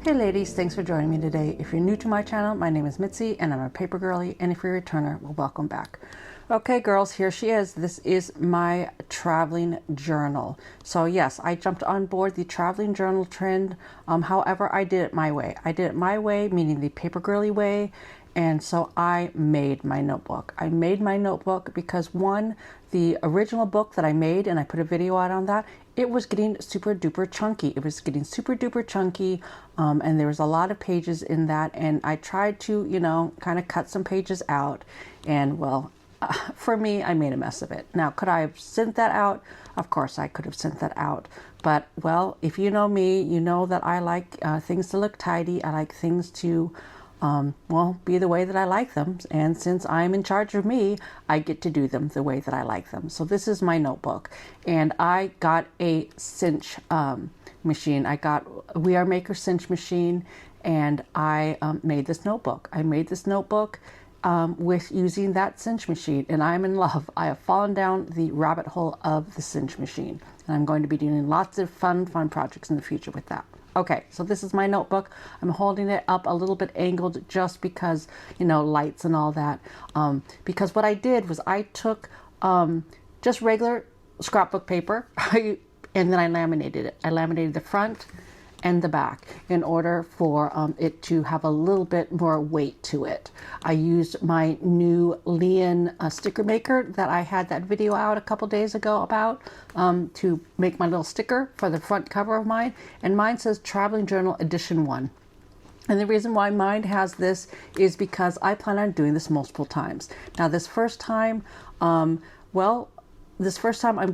Hey ladies, thanks for joining me today. If you're new to my channel, my name is Mitzi and I'm a paper girly, and if you're a returner, well, welcome back. Okay girls, here she is. This is my traveling journal. So yes, I jumped on board the traveling journal trend. However, I did it my way. I did it my way, meaning the paper girly way. And so I made my notebook. I made my notebook because one, the original book that I made, and I put a video out on that, it was getting super duper chunky. It was getting super duper chunky. And there was a lot of pages in that. And I tried to, you know, kind of cut some pages out. And well, for me, I made a mess of it. Now, could I have sent that out? Of course, I could have sent that out. But well, if you know me, you know that I like things to look tidy. I like things to well, be the way that I like them. And since I'm in charge of me, I get to do them the way that I like them. So this is my notebook. And I got a Cinch machine. I got a We Are Maker Cinch machine, and I made this notebook. I made this notebook with using that Cinch machine, and I'm in love. I have fallen down the rabbit hole of the Cinch machine, and I'm going to be doing lots of fun projects in the future with that. Okay, so this is my notebook. I'm holding it up a little bit angled just because, you know, lights and all that. Because what I did was I took just regular scrapbook paper and then I laminated it. I laminated the front and the back in order for it to have a little bit more weight to it. I used my new Liene sticker maker that I had that video out a couple days ago about to make my little sticker for the front cover of mine, and mine says Traveling Journal Edition 1. And the reason why mine has this is because I plan on doing this multiple times. Now this first time, I'm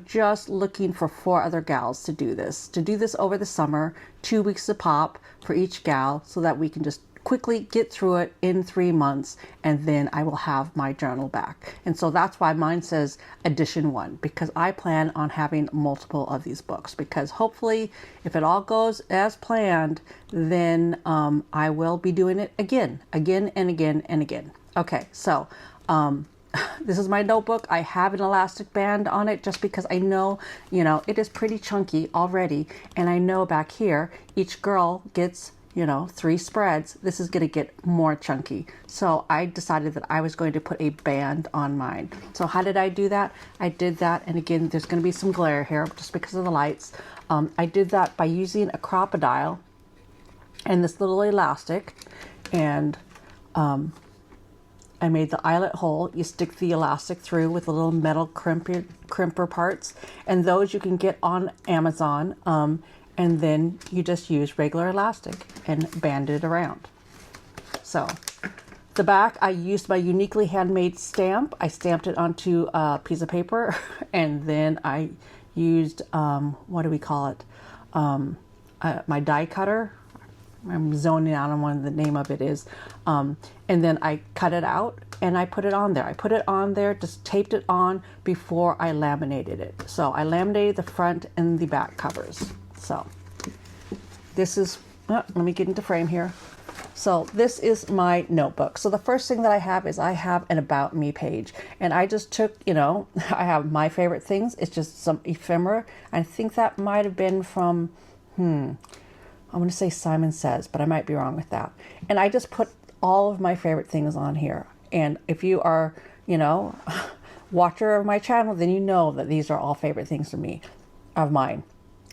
just looking for 4 other gals to do this over the summer, 2 weeks a pop for each gal, so that we can just quickly get through it in 3 months, and then I will have my journal back. And so that's why mine says edition 1, because I plan on having multiple of these books, because hopefully if it all goes as planned, then I will be doing it again and again. Okay, so this is my notebook. I have an elastic band on it just because I know, you know, it is pretty chunky already. And I know back here, each girl gets, you know, 3 spreads. This is going to get more chunky. So I decided that I was going to put a band on mine. So how did I do that? I did that. And again, there's going to be some glare here just because of the lights. I did that by using a crocodile and this little elastic, and I made the eyelet hole. You stick the elastic through with the little metal crimper parts, and those you can get on Amazon. And then you just use regular elastic and band it around. So the back, I used my uniquely handmade stamp. I stamped it onto a piece of paper, and then I used, what do we call it? My die cutter. I'm zoning out on what the name of it is. And then I cut it out and I put it on there. I put it on there, just taped it on before I laminated it. So I laminated the front and the back covers. So this is, let me get into frame here. So this is my notebook. So the first thing that I have is I have an About Me page. And I just took, you know, I have my favorite things. It's just some ephemera. I think that might have been from, I'm going to say Simon Says, but I might be wrong with that. And I just put all of my favorite things on here. And if you are, you know, watcher of my channel, then you know that these are all favorite things for me, of mine.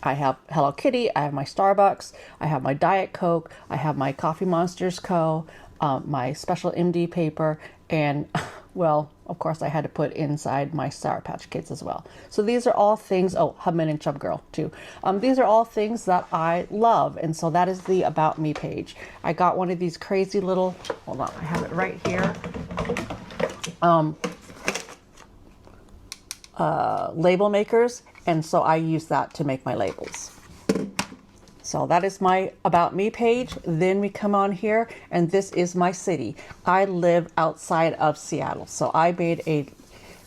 I have Hello Kitty, I have my Starbucks, I have my Diet Coke, I have my Coffee Monsters Co., my special MD paper, and well, of course I had to put inside my Sour Patch Kids as well. So these are all things, oh, Hubman and Chub Girl too. These are all things that I love, and so that is the About Me page. I got one of these crazy little, hold on, I have it right here, label makers, and so I use that to make my labels. So that is my About Me page. Then we come on here, and this is my city. I live outside of Seattle, so I made a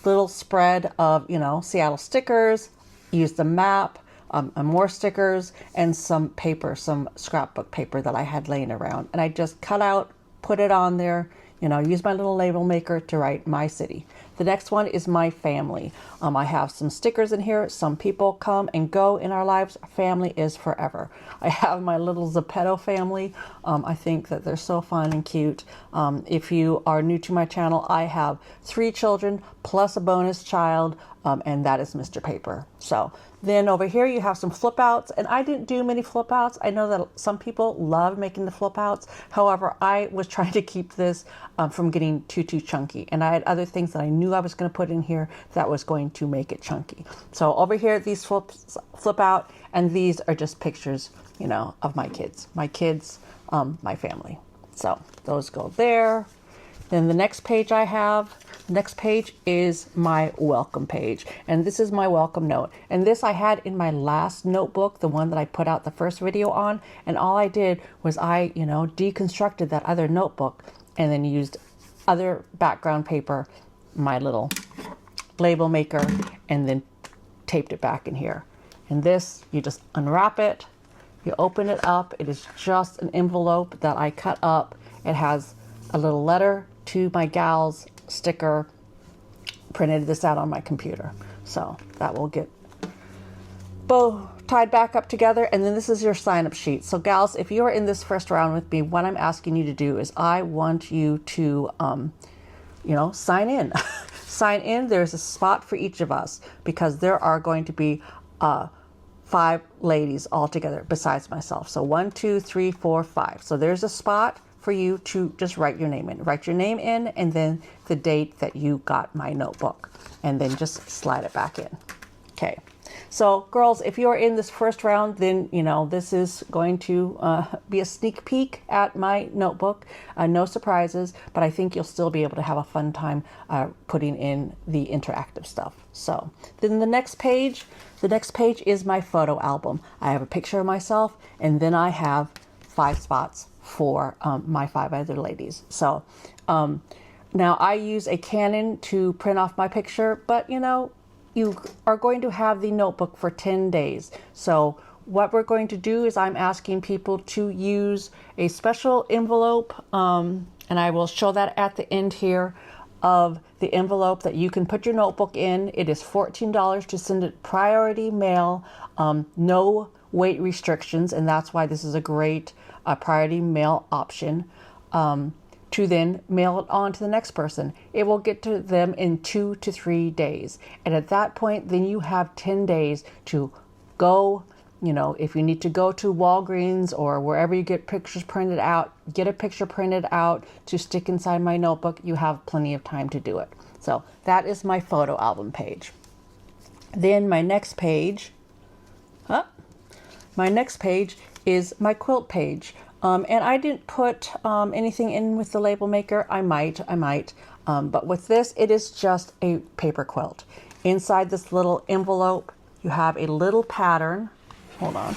little spread of, you know, Seattle stickers, used a map, more stickers, and some paper, some scrapbook paper that I had laying around. And I just cut out, put it on there, you know, use my little label maker to write my city. The next one is my family. I have some stickers in here. Some people come and go in our lives. Family is forever. I have my little Zeppetto family. I think that they're so fun and cute. If you are new to my channel, I have 3 children plus a bonus child, and that is Mr. Paper. So then over here you have some flip outs, and I didn't do many flip outs. I know that some people love making the flip outs. However, I was trying to keep this from getting too chunky, and I had other things that I knew I was going to put in here that was going to make it chunky. So over here, these flip out, and these are just pictures, you know, of my kids, my family. So those go there. Then the next page I have, the next page is my welcome page. And this is my welcome note. And this I had in my last notebook, the one that I put out the first video on. And all I did was I, you know, deconstructed that other notebook and then used other background paper, my little label maker, and then taped it back in here. And this, you just unwrap it, you open it up. It is just an envelope that I cut up. It has a little letter to my gals sticker, printed this out on my computer. So that will get bow tied back up together. And then this is your sign up sheet. So gals, if you are in this first round with me, what I'm asking you to do is I want you to, you know, sign in. Sign in. There's a spot for each of us because there are going to be 5 ladies all together besides myself. So 1, 2, 3, 4, 5. So there's a spot for you to just write your name in. Write your name in and then the date that you got my notebook, and then just slide it back in. Okay. So girls, if you're in this first round, then you know this is going to be a sneak peek at my notebook. No surprises, but I think you'll still be able to have a fun time putting in the interactive stuff. So then the next page is my photo album. I have a picture of myself, and then I have 5 spots for my 5 other ladies. So now I use a Canon to print off my picture, but you know, you are going to have the notebook for 10 days. So what we're going to do is I'm asking people to use a special envelope, and I will show that at the end here of the envelope that you can put your notebook in. It is $14 to send it priority mail, no weight restrictions, and that's why this is a great priority mail option, to then mail it on to the next person. It will get to them in 2 to 3 days. And at that point, then you have 10 days to go, you know, if you need to go to Walgreens or wherever you get pictures printed out, get a picture printed out to stick inside my notebook. You have plenty of time to do it. So that is my photo album page. Then my next page, is my quilt page. And I didn't put anything in with the label maker. I might. But with this, it is just a paper quilt. Inside this little envelope, you have a little pattern. Hold on.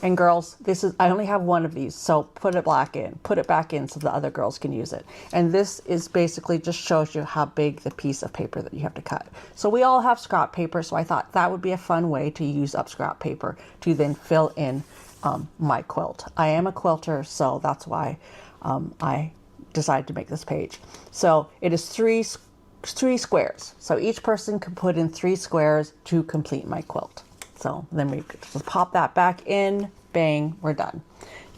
And girls, I only have 1 of these, so put it back in so the other girls can use it. And this is basically just shows you how big the piece of paper that you have to cut. So we all have scrap paper, so I thought that would be a fun way to use up scrap paper to then fill in my quilt. I am a quilter, so that's why I decided to make this page. So it is 3 squares. So each person can put in 3 squares to complete my quilt. So then we just pop that back in, bang, we're done.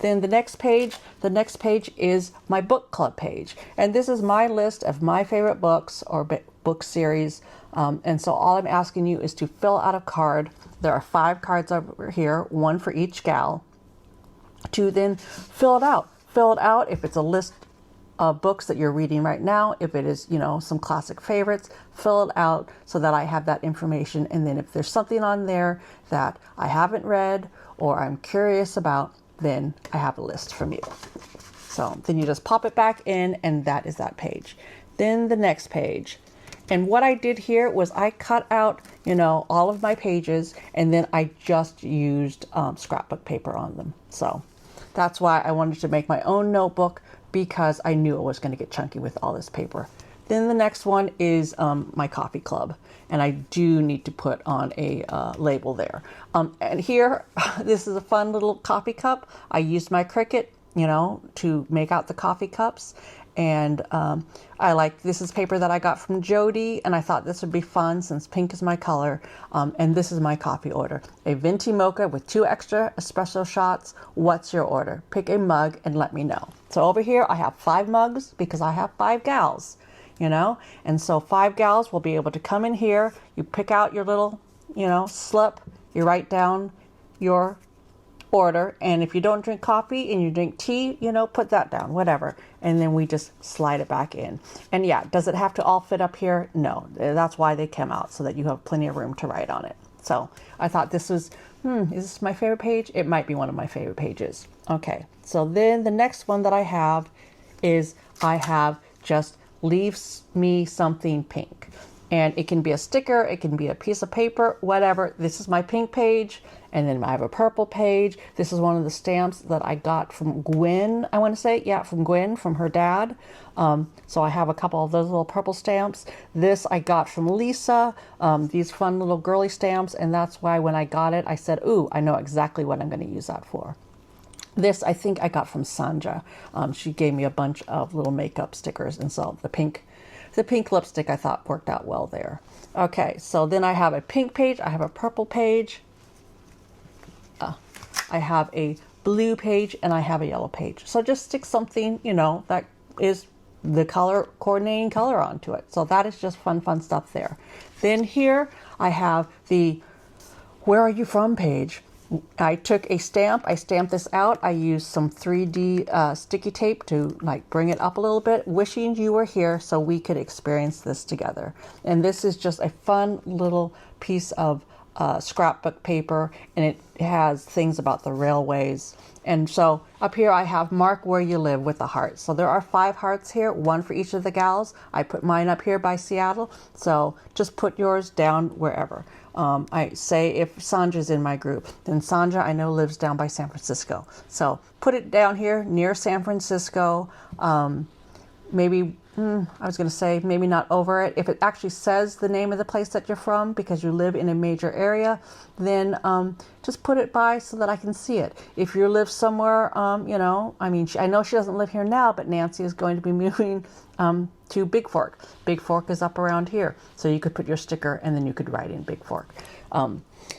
Then the next page is my book club page. And this is my list of my favorite books or book series. And so all I'm asking you is to fill out a card. There are 5 cards over here, 1 for each gal, to then fill it out. Fill it out if it's a list of books that you're reading right now. If it is, you know, some classic favorites, fill it out so that I have that information. And then if there's something on there that I haven't read or I'm curious about, then I have a list from you. So then you just pop it back in, and that is that page. Then the next page. And what I did here was I cut out, you know, all of my pages, and then I just used scrapbook paper on them. So that's why I wanted to make my own notebook, because I knew it was going to get chunky with all this paper. Then the next one is my coffee club, and I do need to put on a label there. And here, this is a fun little coffee cup. I used my Cricut, you know, to make out the coffee cups, And I like, this is paper that I got from Jody, and I thought this would be fun since pink is my color. And this is my coffee order. A venti mocha with 2 extra espresso shots. What's your order? Pick a mug and let me know. So over here I have 5 mugs because I have 5 gals, you know, and so 5 gals will be able to come in here. You pick out your little, you know, slip, you write down your order, and if you don't drink coffee and you drink tea, you know, put that down, whatever, and then we just slide it back in. And yeah, does it have to all fit up here? No, that's why they came out, so that you have plenty of room to write on it. So I thought this was, is this my favorite page? It might be one of my favorite pages. Okay, so then the next one that I have is, I have just leaves me something pink. And it can be a sticker, it can be a piece of paper, whatever. This is my pink page, and then I have a purple page. This is one of the stamps that I got from Gwen, I want to say. Yeah, from Gwen, from her dad. So I have a couple of those little purple stamps. This I got from Lisa, these fun little girly stamps, and that's why when I got it, I said, ooh, I know exactly what I'm going to use that for. This I think I got from Sandra. She gave me a bunch of little makeup stickers, and so the pink lipstick I thought worked out well there. Okay, so then I have a pink page, I have a purple page, I have a blue page, and I have a yellow page. So just stick something, you know, that is the color, coordinating color onto it. So that is just fun stuff there. Then here I have the Where Are You From page. I took a stamp, I stamped this out. I used some 3D sticky tape to like bring it up a little bit, wishing you were here so we could experience this together. And this is just a fun little piece of scrapbook paper, and it has things about the railways. And so up here I have Mark Where You Live with the heart. So there are 5 hearts here, 1 for each of the gals. I put mine up here by Seattle, so just put yours down wherever. I say if Sandra's in my group, then Sandra I know lives down by San Francisco. So put it down here near San Francisco. Maybe, I was going to say maybe not over it. If it actually says the name of the place that you're from because you live in a major area, then just put it by so that I can see it. If you live somewhere, you know, I mean, I know she doesn't live here now, but Nancy is going to be moving to Big Fork. Big Fork is up around here. So you could put your sticker and then you could write in Big Fork.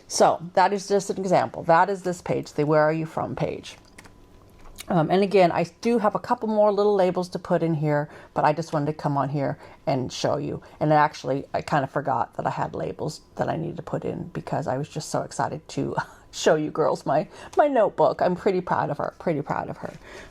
So that is just an example. That is this page, the Where Are You From page. And again, I do have a couple more little labels to put in here, but I just wanted to come on here and show you. And actually, I kind of forgot that I had labels that I needed to put in because I was just so excited to show you girls my notebook. I'm pretty proud of her,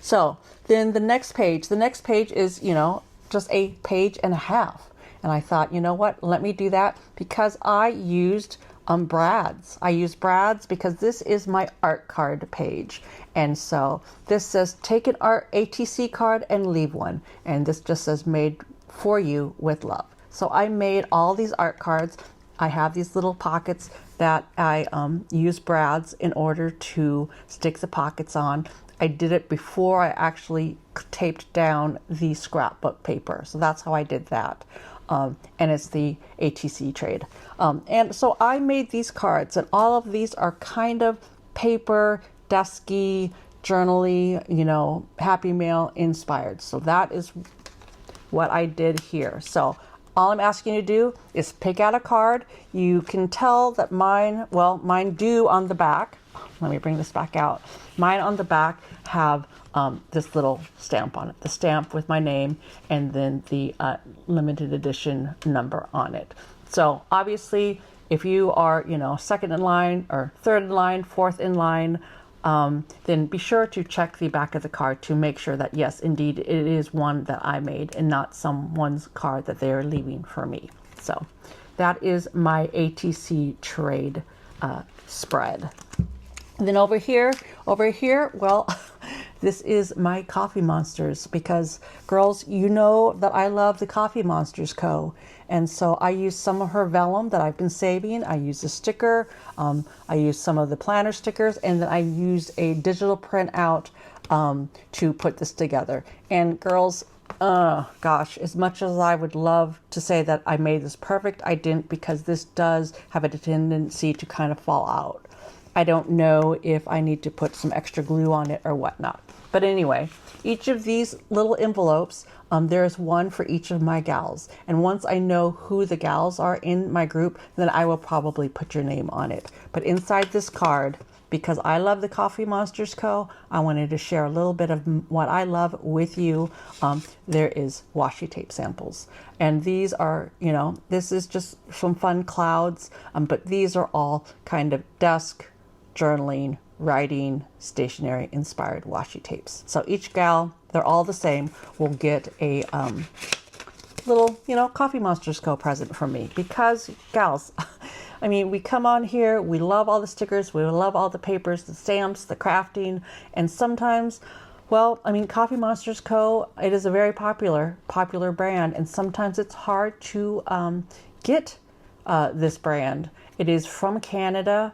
So then the next page is, you know, just a page and a half. And I thought, you know what, let me do that because I used Brad's. I use Brad's because this is my art card page. And so this says take an art ATC card and leave one. And this just says made for you with love. So I made all these art cards. I have these little pockets that I use Brad's in order to stick the pockets on. I did it before I actually taped down the scrapbook paper. So that's how I did that. And it's the ATC trade. And so I made these cards, and all of these are kind of paper, dusky, journal-y, you know, Happy Mail inspired. So that is what I did here. So all I'm asking you to do is pick out a card. You can tell that mine do on the back. Let me bring this back out. Mine on the back have this little stamp on it, the stamp with my name, and then the limited edition number on it. So obviously, if you are, you know, second in line or third in line, fourth in line, then be sure to check the back of the card to make sure that yes, indeed, it is one that I made and not someone's card that they are leaving for me. So that is my ATC trade spread. And then over here, well, this is my Coffee Monsters because girls, you know that I love the Coffee Monsters Co. And so I use some of her vellum that I've been saving. I use a sticker. I use some of the planner stickers, and then I used a digital printout to put this together. And girls, gosh, as much as I would love to say that I made this perfect, I didn't, because this does have a tendency to kind of fall out. I don't know if I need to put some extra glue on it or whatnot. But anyway, each of these little envelopes There's one for each of my gals. And once I know who the gals are in my group, then I will probably put your name on it. But inside this card, because I love the Coffee Monsters Co., I wanted to share a little bit of what I love with you. There is washi tape samples. And these are, you know, this is just some fun clouds, but these are all kind of desk, journaling, writing, stationery inspired washi tapes. So each gal, they're all the same, will get a little, you know, Coffee Monsters Co. present from me. Because gals, I mean, we come on here, we love all the stickers, we love all the papers, the stamps, the crafting, and sometimes, well, I mean, Coffee Monsters Co., it is a very popular brand, and sometimes it's hard to get this brand. It is from Canada,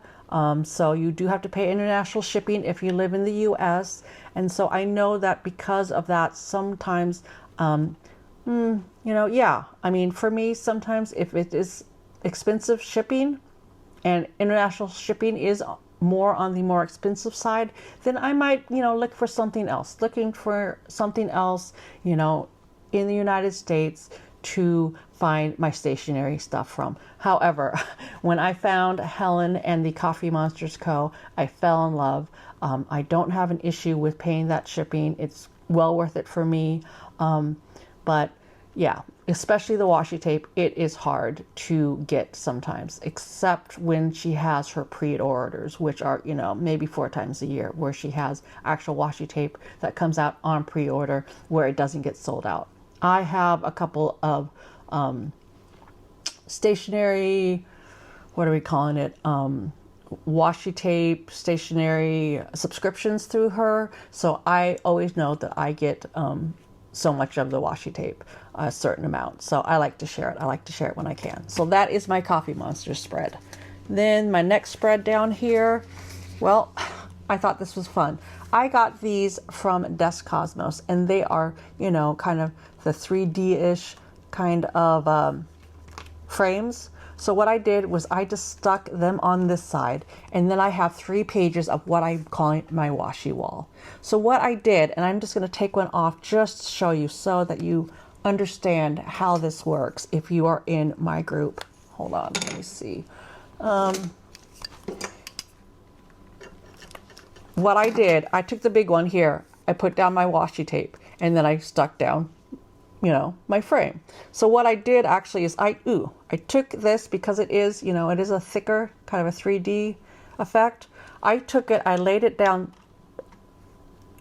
so you do have to pay international shipping if you live in the US, and so I know that because of that, sometimes, you know, yeah, I mean, for me, sometimes if it is expensive shipping and international shipping is more on the more expensive side, then I might, you know, look for something else, you know, in the United States to find my stationery stuff from. However, when I found Helen and the Coffee Monsters Co., I fell in love. I don't have an issue with paying that shipping. It's well worth it for me. But yeah, especially the washi tape, it is hard to get sometimes, except when she has her pre-orders, which are, you know, maybe 4 times a year, where she has actual washi tape that comes out on pre-order where it doesn't get sold out. I have a couple of stationery, what are we calling it? Washi tape, stationery subscriptions through her. So I always know that I get so much of the washi tape, a certain amount. So I like to share it. I like to share it when I can. So that is my Coffee Monster spread. Then my next spread down here, well, I thought this was fun. I got these from Desk Cosmos, and they are, you know, kind of the 3D-ish kind of frames. So what I did was I just stuck them on this side, and then I have 3 pages of what I'm calling my washi wall. So what I did, and I'm just going to take one off just to show you so that you understand how this works if you are in my group. Hold on, let me see. What I did, I took the big one here, I put down my washi tape, and then I stuck down, you know, my frame. So what I did actually is I took this because it is, you know, it is a thicker kind of a 3D effect. I took it, I laid it down,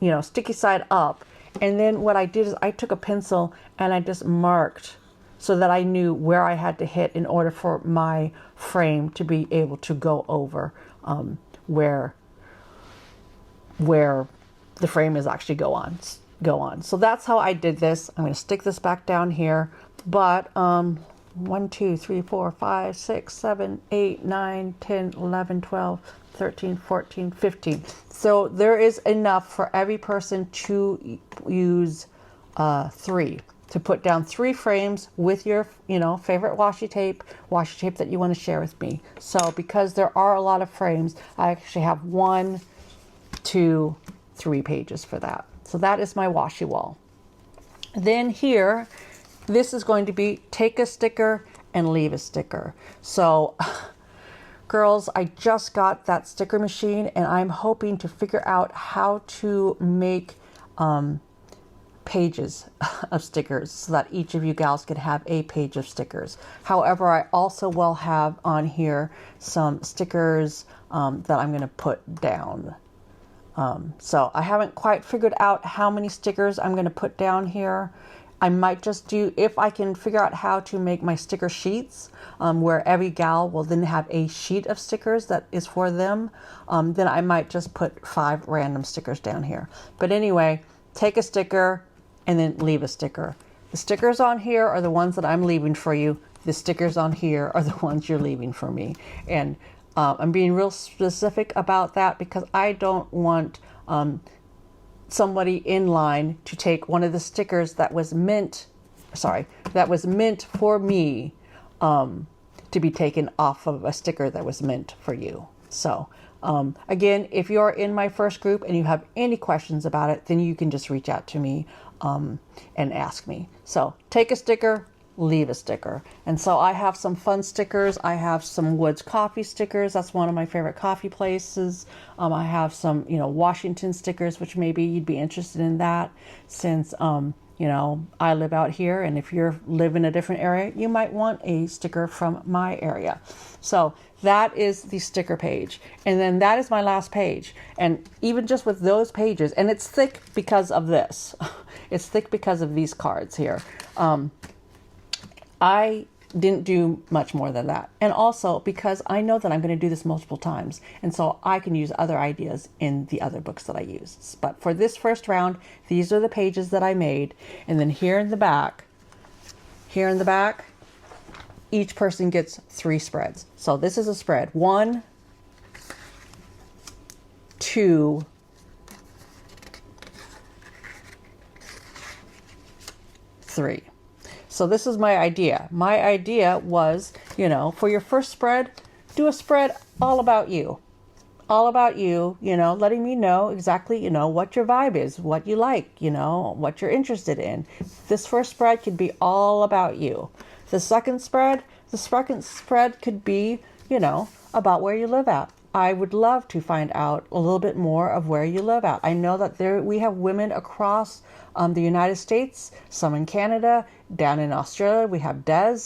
you know, sticky side up. And then what I did is I took a pencil and I just marked so that I knew where I had to hit in order for my frame to be able to go over where the frame is actually go on. So that's how I did this. I'm going to stick this back down here, but 1, 2, 3, 4, 5, 6, 7, 8, 9, 10, 11, 12, 13, 14, 15. So there is enough for every person to use 3, to put down 3 frames with your, you know, favorite washi tape that you want to share with me. So because there are a lot of frames, I actually have 1, 2, 3 pages for that. So that is my washi wall. Then here, this is going to be take a sticker and leave a sticker. So girls, I just got that sticker machine, and I'm hoping to figure out how to make pages of stickers so that each of you gals could have a page of stickers. However, I also will have on here some stickers that I'm going to put down. So I haven't quite figured out how many stickers I'm going to put down here. I might just do, if I can figure out how to make my sticker sheets, where every gal will then have a sheet of stickers that is for them, then I might just put 5 random stickers down here. But anyway, take a sticker and then leave a sticker. The stickers on here are the ones that I'm leaving for you. The stickers on here are the ones you're leaving for me. And I'm being real specific about that because I don't want somebody in line to take one of the stickers that was meant for me to be taken off of a sticker that was meant for you. So Again, if you're in my first group and you have any questions about it, then you can just reach out to me and ask me. So take a sticker, leave a sticker. And so I have some fun stickers. I have some Woods Coffee stickers. That's one of my favorite coffee places. I have some, Washington stickers, which maybe you'd be interested in that, since, I live out here, and if you live in a different area, you might want a sticker from my area. So that is the sticker page. And then that is my last page. And even just with those pages, and it's thick because of this. It's thick because of these cards here. I didn't do much more than that. And also because I know that I'm going to do this multiple times. And so I can use other ideas in the other books that I use. But for this first round, these are the pages that I made. And then here in the back, each person gets 3 spreads. So this is a spread. 1, 2, 3. So this is my idea. My idea was, for your first spread, do a spread all about you. All about you, letting me know exactly, what your vibe is, what you like, what you're interested in. This first spread could be all about you. The second spread could be, about where you live at. I would love to find out a little bit more of where you live at. I know that we have women across the United States, some in Canada, down in Australia. We have Des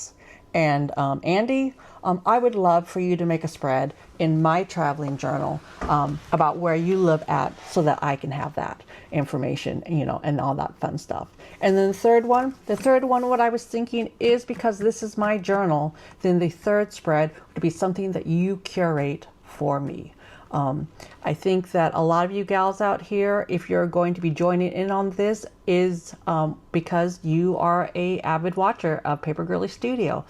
and Andy. I would love for you to make a spread in my traveling journal about where you live at, so that I can have that information, and all that fun stuff. And then the third one, what I was thinking is, because this is my journal, then the third spread would be something that you curate for me. I think that a lot of you gals out here, if you're going to be joining in on this, is because you are a avid watcher of Paper Girlie Studio.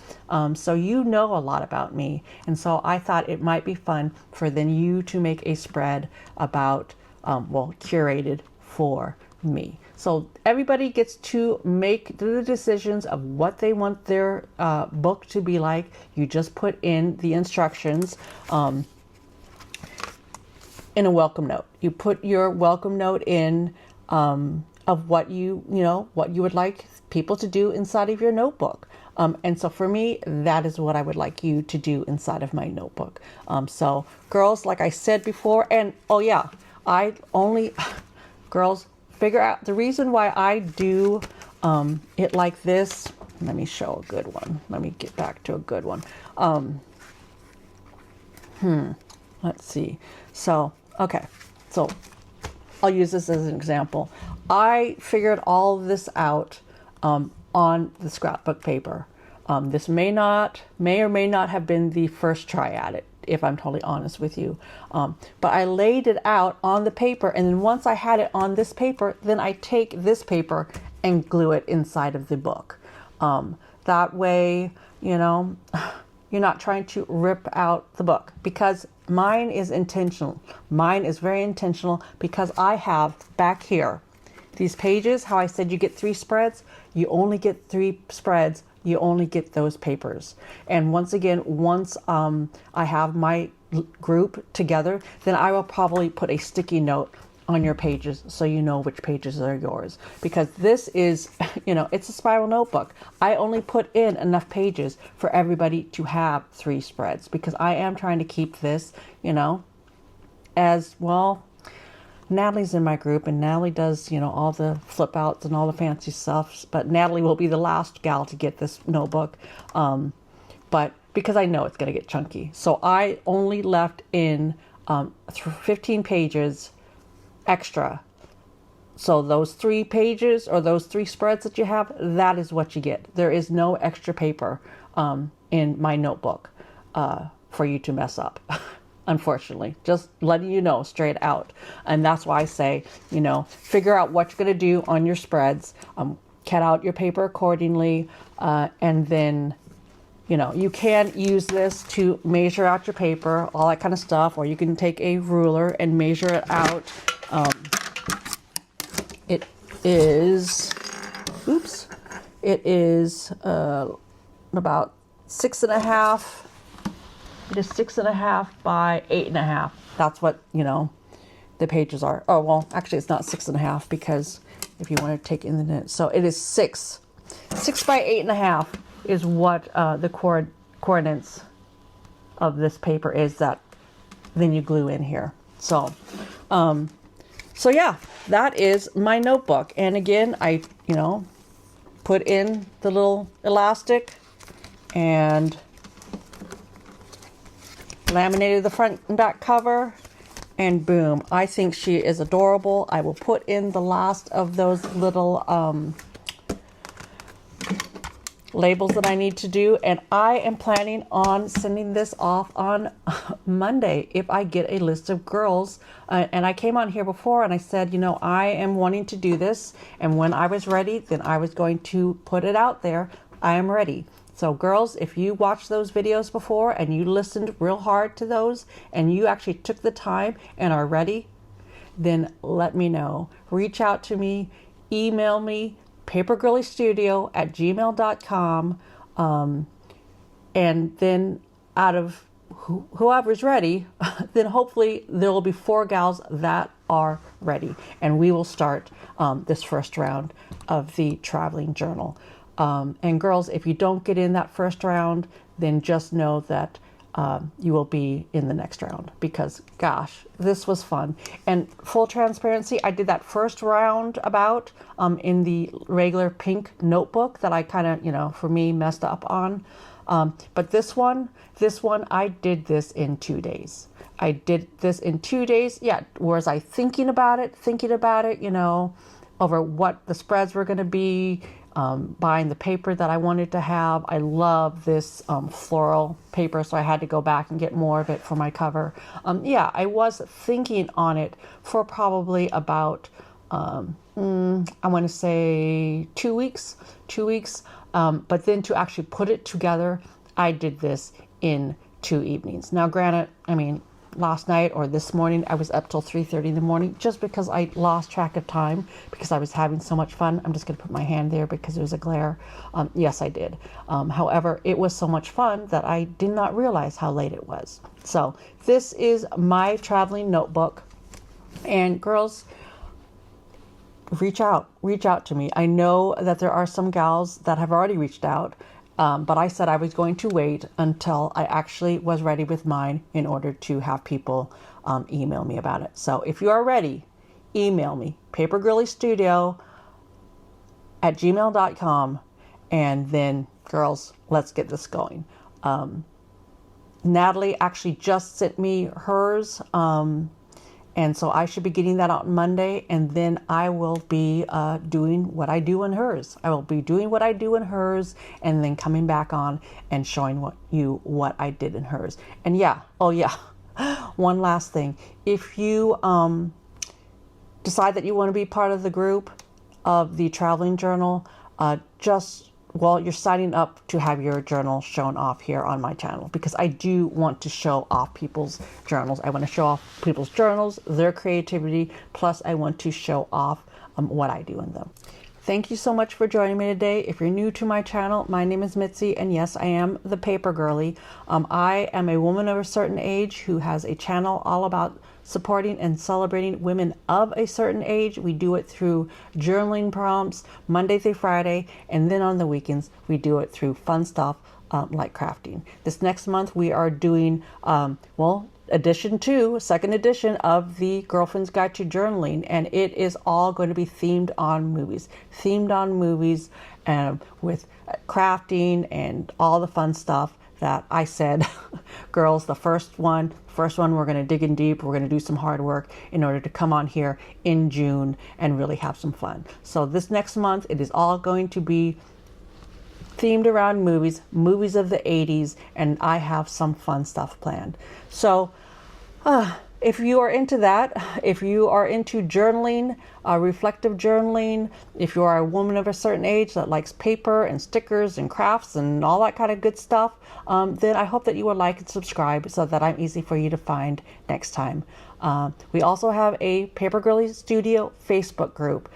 So you know a lot about me. And so I thought it might be fun for then you to make a spread about, curated for me. So everybody gets to make the decisions of what they want their book to be like. You just put in the instructions in a welcome note. You put your welcome note in of what what you would like people to do inside of your notebook. And so for me, that is what I would like you to do inside of my notebook. So girls, like I said before, and girls, figure out the reason why I do it like this. Let me show a good one. Let me get back to a good one. Let's see. So, okay. So I'll use this as an example. I figured all of this out on the scrapbook paper. This may or may not have been the first try at it, if I'm totally honest with you. But I laid it out on the paper, and then once I had it on this paper, then I take this paper and glue it inside of the book. That way, you're not trying to rip out the book, because mine is intentional. Mine is very intentional, because I have back here these pages, how I said you get 3 spreads. You only get 3 spreads. You only get those papers. And once again, once I have my group together, then I will probably put a sticky note on your pages so you know which pages are yours. Because this is, it's a spiral notebook. I only put in enough pages for everybody to have 3 spreads, because I am trying to keep this, as well. Natalie's in my group, and Natalie does, all the flip outs and all the fancy stuff, but Natalie will be the last gal to get this notebook. But because I know it's going to get chunky. So I only left in 15 pages extra. So those 3 pages, or those 3 spreads that you have, that is what you get. There is no extra paper in my notebook for you to mess up. Unfortunately, just letting you know straight out. And that's why I say, figure out what you're going to do on your spreads, cut out your paper accordingly, and then you can use this to measure out your paper, all that kind of stuff, or you can take a ruler and measure it out. It is about 6.5 It is 6.5 by 8.5. That's what, you know, the pages are. Oh, well, actually it's not 6.5 because if you want to take in the knit. So it is 6 by 8.5 is what the coordinates of this paper is, that then you glue in here. So, so yeah, that is my notebook. And again, I, you know, put in the little elastic and laminated the front and back cover, and boom, I think she is adorable. I will put in the last of those little labels that I need to do, and I am planning on sending this off on Monday if I get a list of girls. And I came on here before and I said, you know, I am wanting to do this, and when I was ready, then I was going to put it out there. I am ready. So girls, if you watched those videos before and you listened real hard to those and you actually took the time and are ready, then let me know. Reach out to me, email me, papergirliestudio@gmail.com, and then out of whoever's ready, then hopefully there will be 4 gals that are ready, and we will start this first round of the traveling journal. And girls, if you don't get in that first round, then just know that you will be in the next round, because gosh, this was fun. And full transparency, I did that first round about in the regular pink notebook that I kind of, you know, for me messed up on. But this one, I did this in 2 days. I did this in 2 days. Yeah. Was I thinking about it, you know, over what the spreads were going to be, buying the paper that I wanted to have. I love this floral paper, so I had to go back and get more of it for my cover. Yeah, I was thinking on it for probably about, I want to say 2 weeks, but then to actually put it together, I did this in 2 evenings. Now, granted, I mean, last night or this morning, I was up till 3:30 in the morning just because I lost track of time because I was having so much fun. I'm just going to put my hand there because there's a glare. Yes, I did. However, it was so much fun that I did not realize how late it was. So this is my traveling notebook. And girls, reach out to me. I know that there are some gals that have already reached out. But I said I was going to wait until I actually was ready with mine in order to have people email me about it. So if you are ready, email me, papergirliestudio@gmail.com, and then girls, let's get this going. Natalie actually just sent me hers, and so I should be getting that out Monday, and then I will be doing what I do in hers. I will be doing what I do in hers, and then coming back on and showing what I did in hers. And yeah, oh yeah, one last thing. If you decide that you want to be part of the group of the traveling journal, you're signing up to have your journal shown off here on my channel, because I do want to show off people's journals. I want to show off people's journals, their creativity, plus I want to show off what I do in them. Thank you so much for joining me today. If you're new to my channel, my name is Mitzi, and yes, I am the Paper Girlie. I am a woman of a certain age who has a channel all about supporting and celebrating women of a certain age. We do it through journaling prompts Monday through Friday, and then on the weekends we do it through fun stuff like crafting. This next month we are doing second edition of the Girlfriend's Guide to Journaling, and it is all going to be themed on movies with crafting and all the fun stuff that I said. Girls, the first one we're going to dig in deep. We're going to do some hard work in order to come on here in June and really have some fun. So this next month, it is all going to be themed around movies of the 80s, and I have some fun stuff planned. So if you are into that, if you are into journaling, reflective journaling, if you are a woman of a certain age that likes paper and stickers and crafts and all that kind of good stuff, then I hope that you will like and subscribe so that I'm easy for you to find next time. We also have a Paper Girlie Studio Facebook group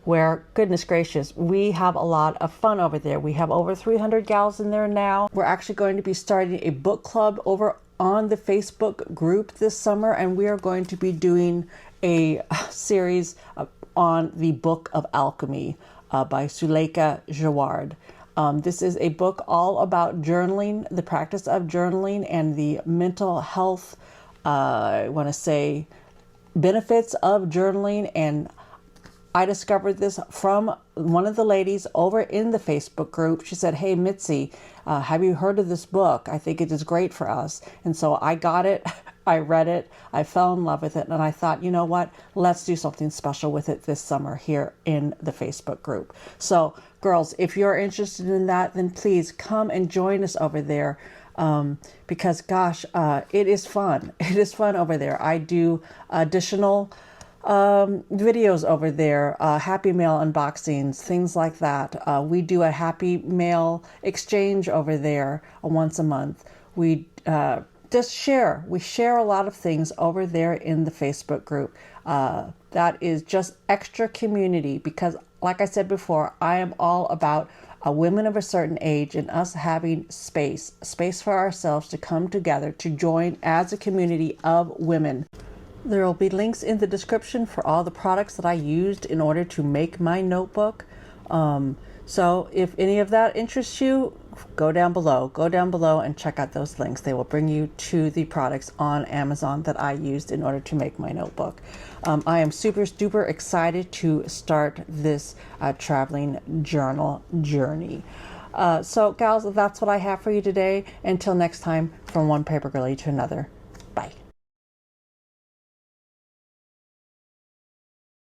where, goodness gracious, we have a lot of fun over there. We have over 300 gals in there now. We're actually going to be starting a book club over on the Facebook group this summer, and we are going to be doing a series on the Book of Alchemy by Suleika Jawad. This is a book all about journaling, the practice of journaling, and the mental health, I want to say, benefits of journaling. And I discovered this from one of the ladies over in the Facebook group. She said, "Hey, Mitzi, have you heard of this book? I think it is great for us." And so I got it. I read it. I fell in love with it. And I thought, you know what? Let's do something special with it this summer here in the Facebook group. So, girls, if you're interested in that, then please come and join us over there. Because gosh, it is fun. It is fun over there. I do additional videos over there, Happy Mail unboxings, things like that. We do a Happy Mail exchange over there once a month. We just share. We share a lot of things over there in the Facebook group. That is just extra community because, like I said before, I am all about women of a certain age and us having space for ourselves to come together, to join as a community of women. There will be links in the description for all the products that I used in order to make my notebook. So if any of that interests you, go down below and check out those links. They will bring you to the products on Amazon that I used in order to make my notebook. I am super duper excited to start this traveling journal journey. So gals, that's what I have for you today. Until next time, from one paper girlie to another.